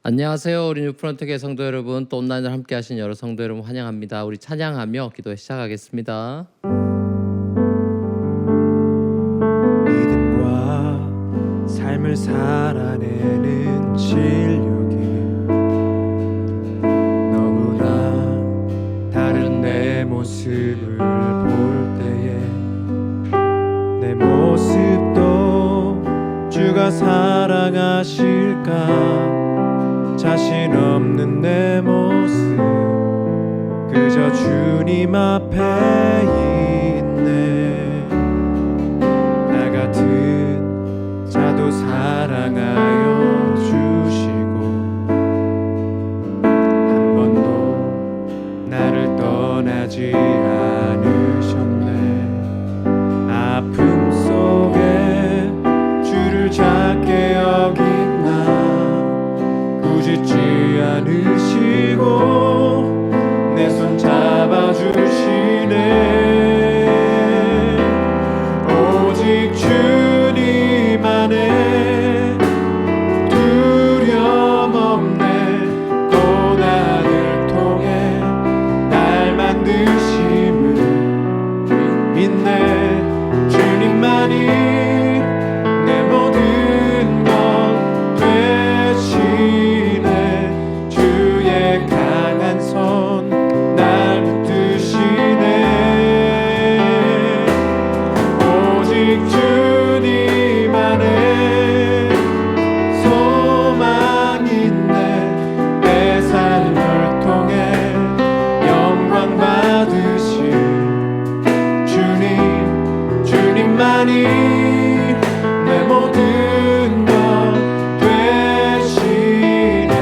안녕하세요. 우리 뉴프런트교회 성도 여러분, 또 온라인을 함께 하신 여러 성도 여러분 환영합니다. 우리 찬양하며 기도에 시작하겠습니다. 믿음과 삶을 살아내는 진력이 너무나 다른 내 모습을 볼 때에 내 모습도 주가 사랑하실까? 자신 없는 내 모습 그저 주님 앞에 있네. 나 같은 자도 사랑하여 주시고 한 번도 나를 떠나지 않으셨네. 아픔 속에 주를 작게 여긴 나 꾸짖지 않으시고 내 손 잡아주시네. 오직 주님 안에 두려움 없네. 고난을 통해 날 만드심을 믿네. 주님만이 내 모든 것 되시네. 주의 강한 손 날 붙드시네. 오직 주님 안에 소망 있네. 내 삶을 통해 영광 받으실 주님만이 내 모든 것 되시네.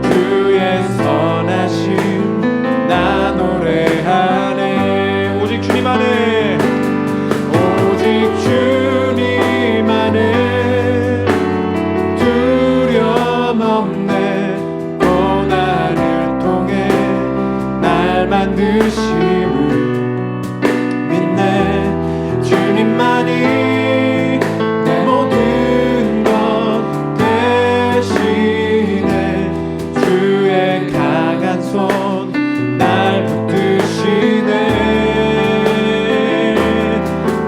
주의 선하심 나 노래하네. 오직 주님 안에 오직 주님 안에 두려움 없네. 고난을 통해 날 만드심을 믿네. 주님만이 내 모든 것 되시네. 주의 강한 손 날 붙드시네.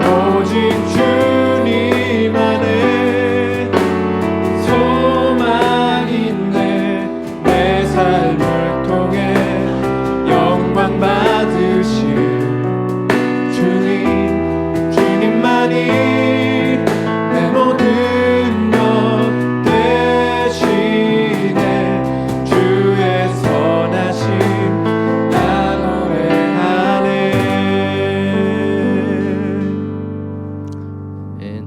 오직 주님 안에 소망 있네. 내 삶을 통해 영광 받으실 주님만이 내 모든 것 되시네. 주의 선하심 나 노래하네. 예,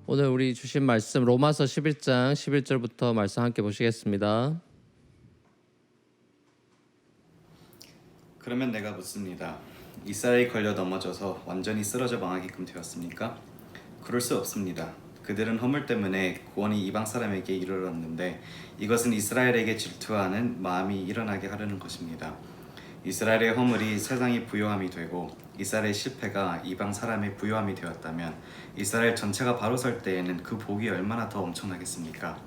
오늘 우리 주신 말씀 로마서 11장 11절부터 말씀 함께 보시겠습니다. 그러면 내가 묻습니다. 이스라엘이 걸려 넘어져서 완전히 쓰러져 망하게끔 되었습니까? 그럴 수 없습니다. 그들은 허물 때문에 구원이 이방 사람에게 이르렀는데 이것은 이스라엘에게 질투하는 마음이 일어나게 하려는 것입니다. 이스라엘의 허물이 세상의 부요함이 되고 이스라엘의 실패가 이방 사람의 부요함이 되었다면 이스라엘 전체가 바로 설 때에는 그 복이 얼마나 더 엄청나겠습니까?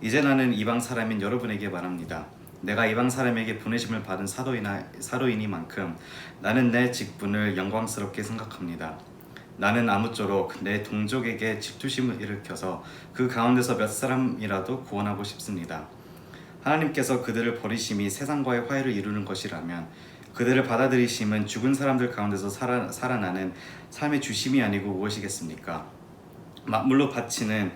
이제 나는 이방 사람인 여러분에게 말합니다. 내가 이방 사람에게 보내심을 받은 사도이니만큼 나는 내 직분을 영광스럽게 생각합니다. 나는 아무쪼록 내 동족에게 질투심을 일으켜서 그 가운데서 몇 사람이라도 구원하고 싶습니다. 하나님께서 그들을 버리심이 세상과의 화해를 이루는 것이라면 그들을 받아들이심은 죽은 사람들 가운데서 살아나는 삶의 주심이 아니고 무엇이겠습니까? 만물로 바치는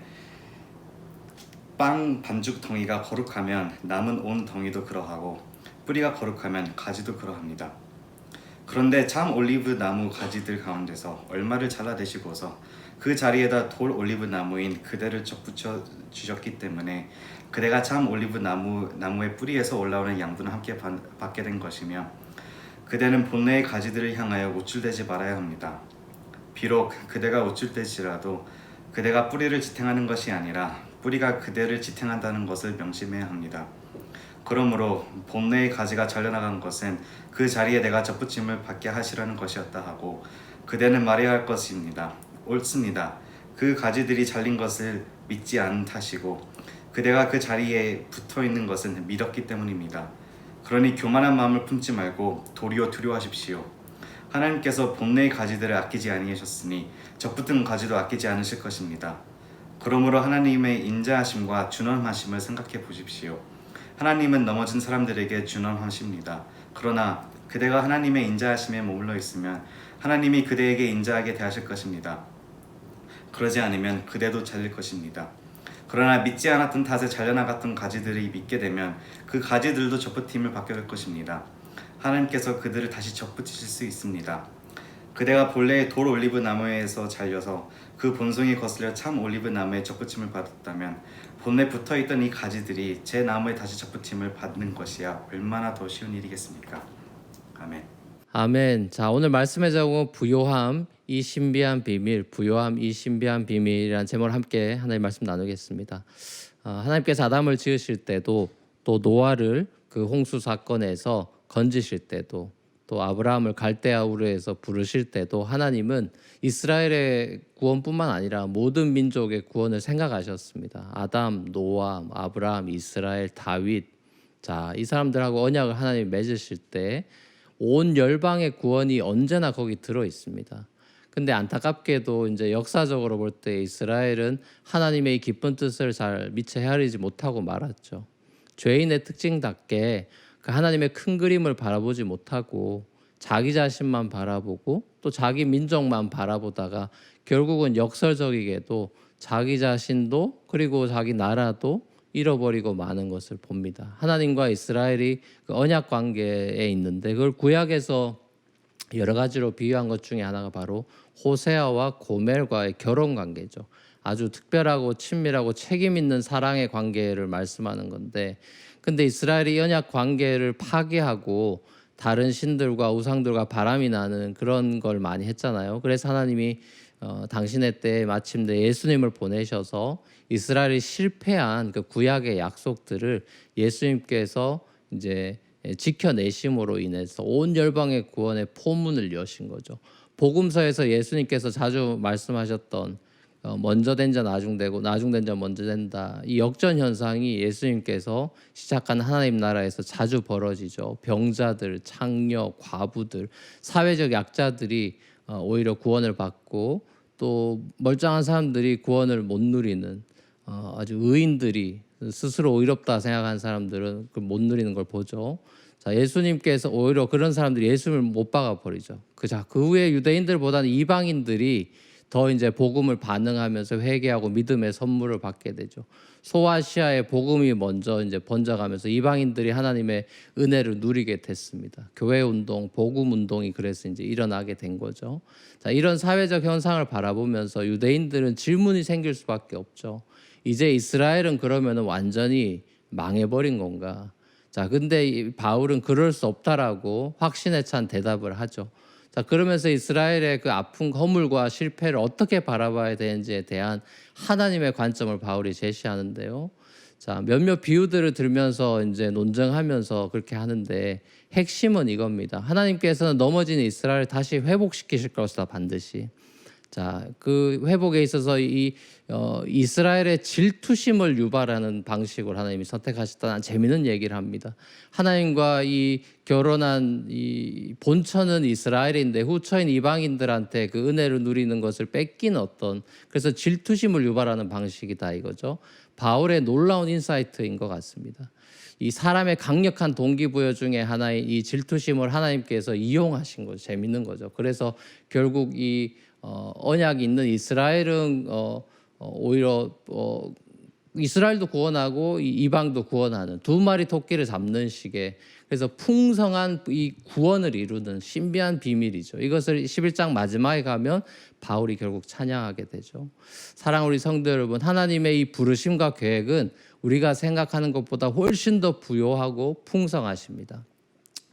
빵 반죽 덩이가 거룩하면 남은 온 덩이도 그러하고 뿌리가 거룩하면 가지도 그러합니다. 그런데 참 올리브 나무 가지들 가운데서 얼마를 잘라내시고서 그 자리에다 돌 올리브 나무인 그대를 접붙여 주셨기 때문에 그대가 참 올리브 나무의 뿌리에서 올라오는 양분을 함께 받게 된 것이며 그대는 본래의 가지들을 향하여 우쭐대지 말아야 합니다. 비록 그대가 우쭐대지라도 그대가 뿌리를 지탱하는 것이 아니라 뿌리가 그대를 지탱한다는 것을 명심해야 합니다. 그러므로 본래의 가지가 잘려나간 것은 그 자리에 내가 접붙임을 받게 하시라는 것이었다 하고 그대는 말해야 할 것입니다. 옳습니다. 그 가지들이 잘린 것을 믿지 않은 탓이고 그대가 그 자리에 붙어 있는 것은 믿었기 때문입니다. 그러니 교만한 마음을 품지 말고 도리어 두려워하십시오. 하나님께서 본래의 가지들을 아끼지 아니하셨으니 접붙은 가지도 아끼지 않으실 것입니다. 그러므로 하나님의 인자하심과 준엄하심을 생각해 보십시오. 하나님은 넘어진 사람들에게 준엄하십니다. 그러나 그대가 하나님의 인자하심에 머물러 있으면 하나님이 그대에게 인자하게 대하실 것입니다. 그러지 않으면 그대도 잘릴 것입니다. 그러나 믿지 않았던 탓에 잘려나갔던 가지들이 믿게 되면 그 가지들도 접붙임을 받게 될 것입니다. 하나님께서 그들을 다시 접붙이실 수 있습니다. 그대가 본래의 돌 올리브 나무에서 잘려서 그 본성이 거슬려 참 올리브 나무에 접붙임을 받았다면 본래 붙어있던 이 가지들이 제 나무에 다시 접붙임을 받는 것이야 얼마나 더 쉬운 일이겠습니까? 아멘. 아멘. 자, 오늘 말씀의 제목은 부요함 이 신비한 비밀, 부요함 이 신비한 비밀이라는 제목을 함께 하나님 말씀 나누겠습니다. 하나님께서 아담을 지으실 때도 또 노아를 그 홍수 사건에서 건지실 때도 또 아브라함을 갈대아 우르에서 부르실 때도 하나님은 이스라엘의 구원뿐만 아니라 모든 민족의 구원을 생각하셨습니다. 아담, 노아, 아브라함, 이스라엘, 다윗, 자, 이 사람들하고 언약을 하나님이 맺으실 때 온 열방의 구원이 언제나 거기 들어 있습니다. 근데 안타깝게도 이제 역사적으로 볼 때 이스라엘은 하나님의 이 기쁜 뜻을 잘 미처 헤아리지 못하고 말았죠. 죄인의 특징답게 그 하나님의 큰 그림을 바라보지 못하고 자기 자신만 바라보고 또 자기 민족만 바라보다가 결국은 역설적이게도 자기 자신도 그리고 자기 나라도 잃어버리고 마는 것을 봅니다. 하나님과 이스라엘이 그 언약 관계에 있는데 그걸 구약에서 여러 가지로 비유한 것 중에 하나가 바로 호세아와 고멜과의 결혼 관계죠. 아주 특별하고 친밀하고 책임 있는 사랑의 관계를 말씀하는 건데, 근데 이스라엘이 언약 관계를 파괴하고 다른 신들과 우상들과 바람이 나는 그런 걸 많이 했잖아요. 그래서 하나님이 당신의 때에 마침내 예수님을 보내셔서 이스라엘이 실패한 그 구약의 약속들을 예수님께서 이제 지켜내심으로 인해서 온 열방의 구원의 포문을 여신 거죠. 복음서에서 예수님께서 자주 말씀하셨던 먼저 된 자 나중되고 나중된 자 먼저 된다. 이 역전 현상이 예수님께서 시작한 하나님 나라에서 자주 벌어지죠. 병자들, 창녀, 과부들, 사회적 약자들이 오히려 구원을 받고 또 멀쩡한 사람들이 구원을 못 누리는 아주 의인들이 스스로 의롭다 생각하는 사람들은 못 누리는 걸 보죠. 자, 예수님께서 오히려 그런 사람들이 예수님을 못 박아 버리죠. 그 후에 유대인들보다는 이방인들이 더 이제 복음을 반응하면서 회개하고 믿음의 선물을 받게 되죠. 소아시아의 복음이 먼저 이제 번져가면서 이방인들이 하나님의 은혜를 누리게 됐습니다. 교회 운동, 복음 운동이 그래서 이제 일어나게 된 거죠. 자, 이런 사회적 현상을 바라보면서 유대인들은 질문이 생길 수밖에 없죠. 이제 이스라엘은 그러면은 완전히 망해버린 건가? 자, 근데 이 바울은 그럴 수 없다라고 확신에 찬 대답을 하죠. 자, 그러면서 이스라엘의 그 아픈 허물과 실패를 어떻게 바라봐야 되는지에 대한 하나님의 관점을 바울이 제시하는데요. 자, 몇몇 비유들을 들면서 이제 논증하면서 그렇게 하는데 핵심은 이겁니다. 하나님께서는 넘어진 이스라엘을 다시 회복시키실 것이다, 반드시. 자, 그 회복에 있어서 이 이스라엘의 질투심을 유발하는 방식으로 하나님이 선택하셨다는 재미있는 얘기를 합니다. 하나님과 이 결혼한 이 본처는 이스라엘인데 후처인 이방인들한테 그 은혜를 누리는 것을 뺏긴 그래서 질투심을 유발하는 방식이다 이거죠. 바울의 놀라운 인사이트인 것 같습니다. 이 사람의 강력한 동기부여 중에 하나인 이 질투심을 하나님께서 이용하신 거죠. 재밌는 거죠. 그래서 결국 이 언약이 있는 이스라엘은 오히려 이스라엘도 구원하고 이방도 구원하는 두 마리 토끼를 잡는 식의 그래서 풍성한 이 구원을 이루는 신비한 비밀이죠. 이것을 11장 마지막에 가면 바울이 결국 찬양하게 되죠. 사랑하는 우리 성도 여러분, 하나님의 이 부르심과 계획은 우리가 생각하는 것보다 훨씬 더 부요하고 풍성하십니다.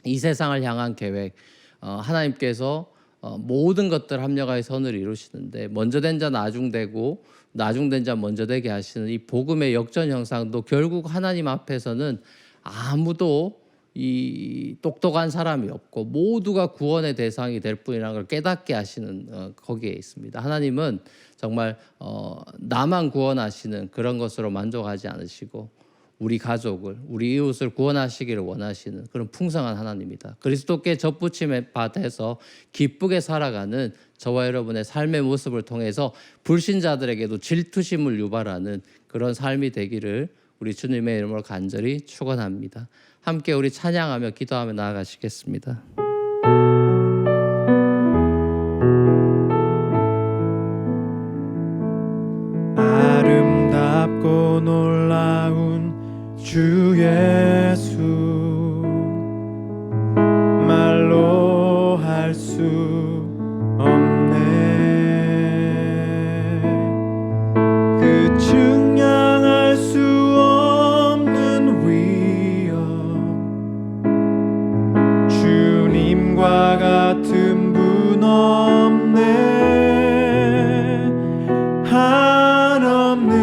이 세상을 향한 계획, 하나님께서 모든 것들 합력하여 선을 이루시는데 먼저 된 자 나중되고 나중된 자 먼저 되게 하시는 이 복음의 역전 형상도 결국 하나님 앞에서는 아무도 이 똑똑한 사람이 없고 모두가 구원의 대상이 될 뿐이라는 걸 깨닫게 하시는 거기에 있습니다. 하나님은 정말 나만 구원하시는 그런 것으로 만족하지 않으시고 우리 가족을, 우리 이웃을 구원하시기를 원하시는 그런 풍성한 하나님이다. 그리스도께 접붙임에 받아서 기쁘게 살아가는 저와 여러분의 삶의 모습을 통해서 불신자들에게도 질투심을 유발하는 그런 삶이 되기를 우리 주님의 이름으로 간절히 축원합니다. 함께 우리 찬양하며 기도하며 나아가시겠습니다. 아름답고 놀라운 주 예수 말로 할 수 없네. 그 측량할 수 없는 위엄 주님과 같은 분 없네. 한없는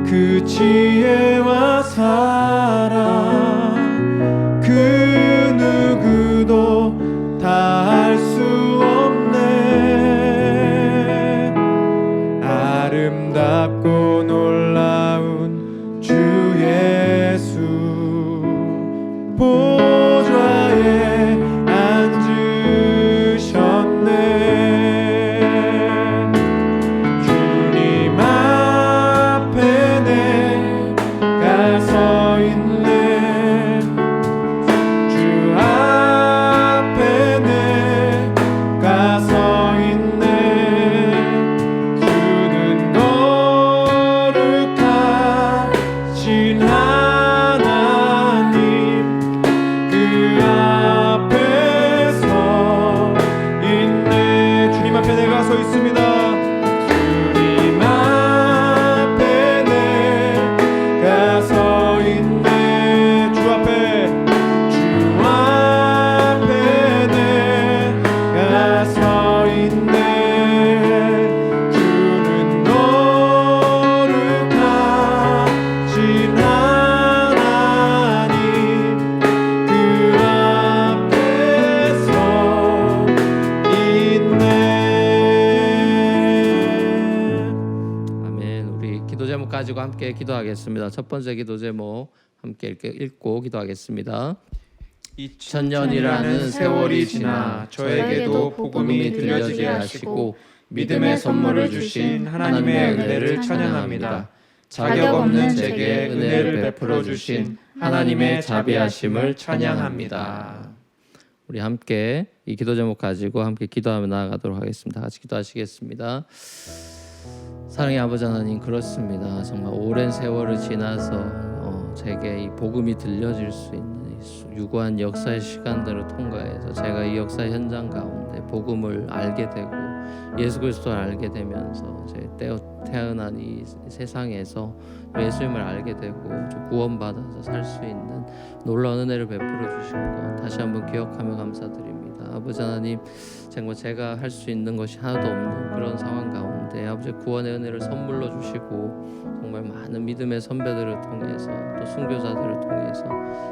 그 지혜와 사랑 그 누구도 다 할 수 없네. 아름답고 놀라운 주 예수 보좌에 앉으셨네. 주님 앞에 내가 서 있네. 주 앞에 내가 서 있네. 주는 거룩하신 하나님 그 앞에 서 있네. 주님 앞에 내가 서 있습니다. 주님 앞에 내가 서 있네. 주 앞에 내가 서 있네. 주는 거룩하신 하나님 그 앞에 서 있네. 아멘. 우리 기도 제목 가지고 함께 기도하겠습니다. 첫 번째 기도 제목 함께 읽고 기도하겠습니다. 2000년이라는 세월이 지나 저에게도 복음이 들려지게 하시고 믿음의 선물을 주신 하나님의 은혜를 찬양합니다. 자격 없는 제게 은혜를 베풀어 주신 하나님의 자비하심을 찬양합니다. 우리 함께 이 기도 제목 가지고 함께 기도하며 나아가도록 하겠습니다. 같이 기도하시겠습니다. 사랑의 아버지 하나님, 그렇습니다. 정말 오랜 세월을 지나서 제게 이 복음이 들려질 수 있는 이 유구한 역사의 시간들을 통과해서 제가 이 역사 현장 가운데 복음을 알게 되고 예수 그리스도를 알게 되면서 제 태어난 이 세상에서 예수님을 알게 되고 구원받아서 살 수 있는 놀라운 은혜를 베풀어 주신 것 다시 한번 기억하며 감사드립니다. 아버지 하나님, 정말 제가 할 수 있는 것이 하나도 없는 그런 상황 가운데 아버지 구원의 은혜를 선물로 주시고 정말 많은 믿음의 선배들을 통해서 또 순교자들을 통해서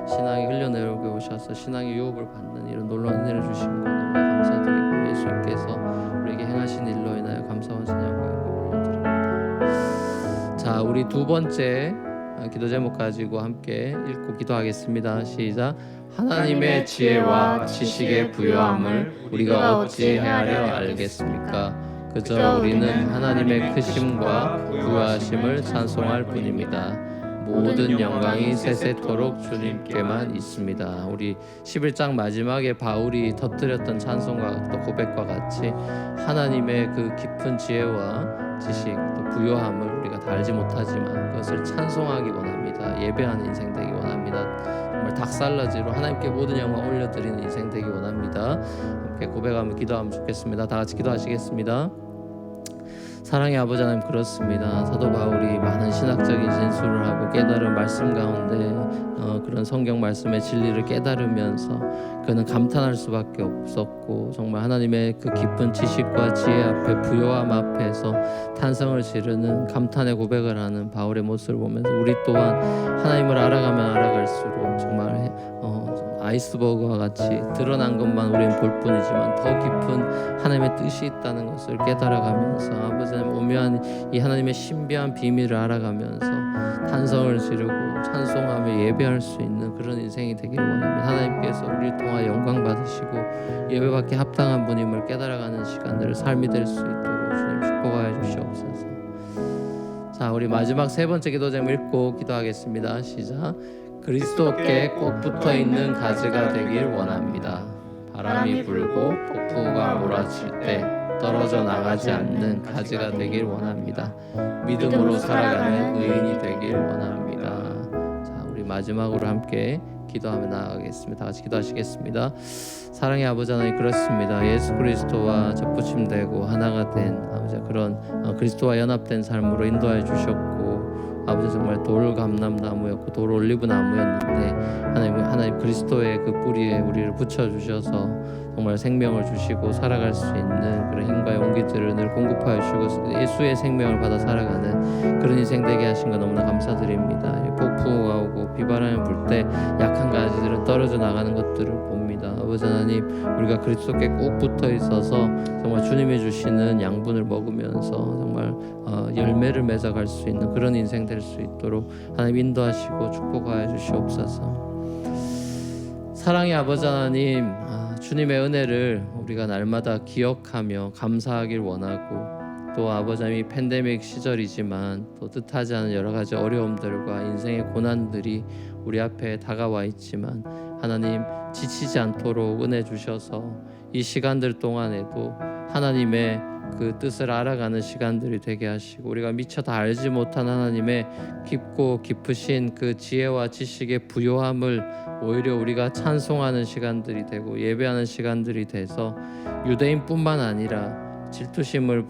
신앙이 흘려내려오게 오셔서 신앙의 유업을 받는 이런 놀라운 은혜를 주신 것 너무 감사드리고 예수님께서 우리에게 행하신 일로 인하여 감사와 찬양과 영광을 올려드립니다. 자, 우리 두 번째 기도 제목 가지고 함께 읽고 기도하겠습니다. 시작. 하나님의 지혜와 지식의 부요함을 우리가 어찌 헤아려 알겠습니까? 그저 우리는 하나님의 크심과 부요하심을 찬송할 뿐입니다. 모든 영광이 세세토록 주님께만 있습니다. 우리 11장 마지막에 바울이 터뜨렸던 찬송과 또 고백과 같이 하나님의 그 깊은 지혜와 지식 또 부요함을 우리가 다 알지 못하지만 그것을 찬송하기 원합니다. 예배하는 인생 되기 원합니다. 정말 닭살라지로 하나님께 모든 영광 올려드리는 인생 되기 원합니다. 함께 고백하며 기도하면 좋겠습니다. 다 같이 기도하시겠습니다. 사랑의 아버지 하나님, 그렇습니다. 사도 바울이 많은 신학적인 진술을 하고 깨달은 말씀 가운데 그런 성경 말씀의 진리를 깨달으면서 그는 감탄할 수밖에 없었고, 정말 하나님의 그 깊은 지식과 지혜 앞에, 부요함 앞에서 탄성을 지르는 감탄의 고백을 하는 바울의 모습을 보면서 우리 또한 하나님을 알아가면 알아갈수록 정말 아이스버그와 같이 드러난 것만 우리는 볼 뿐이지만 더 깊은 하나님의 뜻이 있다는 것을 깨달아가면서 아버지 하나님 오묘한 이 하나님의 신비한 비밀을 알아가면서 탄성을 지르고 찬송하며 예배할 수 있는 그런 인생이 되기를 원합니다. 하나님께서 우리를 통하여 영광 받으시고 예배받기 합당한 분임을 깨달아가는 시간들을 삶이 될 수 있도록 주님 축복하여 주시옵소서. 자, 우리 마지막 세 번째 기도 제목 읽고 기도하겠습니다. 시작. 그리스도께 꼭 붙어 있는 가지가 되길 원합니다. 바람이 불고 폭풍우가 몰아칠 때 떨어져 나가지 않는 가지가 되길 원합니다. 믿음으로 살아가는 의인이 되길 원합니다. 자, 우리 마지막으로 함께 기도하며 나아가겠습니다. 다 같이 기도하시겠습니다. 사랑의 아버지 하나님, 그렇습니다. 예수 그리스도와 접붙임되고 하나가 된 아버지, 그런 그리스도와 연합된 삶으로 인도하여 주셨고, 아버지 정말 돌 감람나무였고 돌 올리브 나무였는데 하나님 그리스도의 그 뿌리에 우리를 붙여 주셔서 정말 생명을 주시고 살아갈 수 있는 그런 힘과 용기들을 늘 공급하여 주시고 예수의 생명을 받아 살아가는 그런 인생 되게 하신 거 너무나 감사드립니다. 폭풍우가 오고 비바람이 불 때 약한 가지들은 떨어져 나가는 것들을 봅니다. 아버지 하나님, 우리가 그리스도께 꼭 붙어 있어서 정말 주님이 주시는 양분을 먹으면서 정말 열매를 맺어갈 수 있는 그런 인생 될 수 있도록 하나님 인도하시고 축복하여 주시옵소서. 사랑의 아버지 하나님, 주님의 은혜를 우리가 날마다 기억하며 감사하길 원하고, 또 아버지 하나님, 팬데믹 시절이지만 또 뜻하지 않은 여러 가지 어려움들과 인생의 고난들이 우리 앞에 다가와 있지만 하나님 지치지 않도록 은혜 주셔서 이 시간들 동안에도 하나님의 그 뜻을 알아가는 시간들이 되게 하시고, 우리가 미처 다 알지 못한 하나님의 깊고 깊으신 그 지혜와 지식의 부요함을 오히려 우리가 찬송하는 시간들이 되고 예배하는 시간들이 돼서 유대인뿐만 아니라 질투심을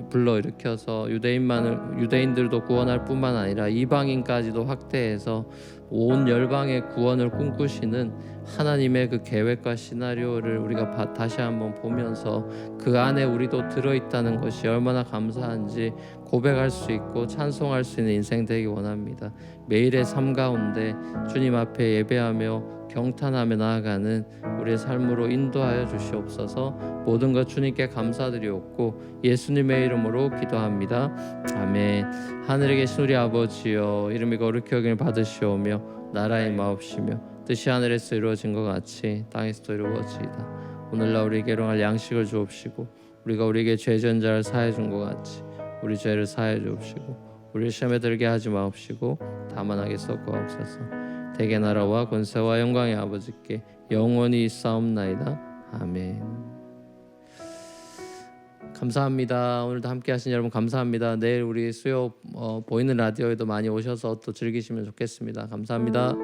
불러일으켜서 유대인들도 구원할 뿐만 아니라 이방인까지도 확대해서 온 열방의 구원을 꿈꾸시는 하나님의 그 계획과 시나리오를 우리가 다시 한번 보면서 그 안에 우리도 들어있다는 것이 얼마나 감사한지 고백할 수 있고 찬송할 수 있는 인생 되기 원합니다. 매일의 삶 가운데 주님 앞에 예배하며 경탄하며 나아가는 우리의 삶으로 인도하여 주시옵소서. 모든 것 주님께 감사드리옵고 예수님의 이름으로 기도합니다. 아멘. 하늘에 계신 우리 아버지여, 이름이 거룩히 여김을 받으시오며 나라의 마옵시며 뜻이 하늘에서 이루어진 것 같이 땅에서도 이루어지이다. 오늘날 우리에게 일용할 양식을 주옵시고 우리가 우리에게 죄 지은 자를 사하여 준 것 같이 우리 죄를 사하여 주옵시고 우리를 시험에 들게 하지 마옵시고 다만 악에서 구하옵소서. 대개 나라와 권세와 영광의 아버지께 영원히 있사옵나이다. 아멘. 감사합니다. 오늘도 함께 하신 여러분 감사합니다. 내일 우리 수요 보이는 라디오에도 많이 오셔서 또 즐기시면 좋겠습니다. 감사합니다.